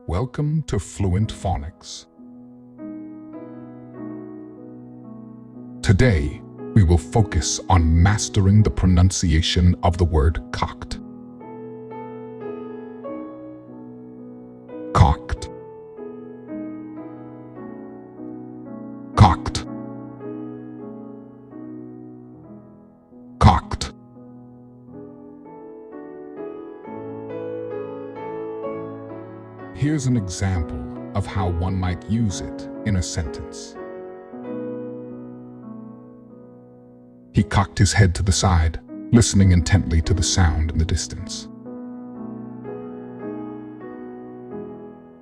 Welcome to Fluent Phonics. Today, we will focus on mastering the pronunciation of the word cocked. Cocked. Cocked. Cocked. Here's an example of how one might use it in a sentence. He cocked his head to the side, listening intently to the sound in the distance.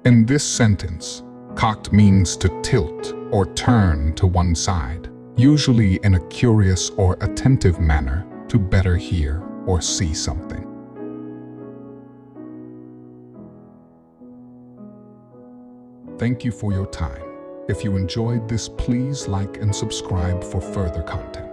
In this sentence, cocked means to tilt or turn to one side, usually in a curious or attentive manner to better hear or see something. Thank you for your time. If you enjoyed this, please like and subscribe for further content.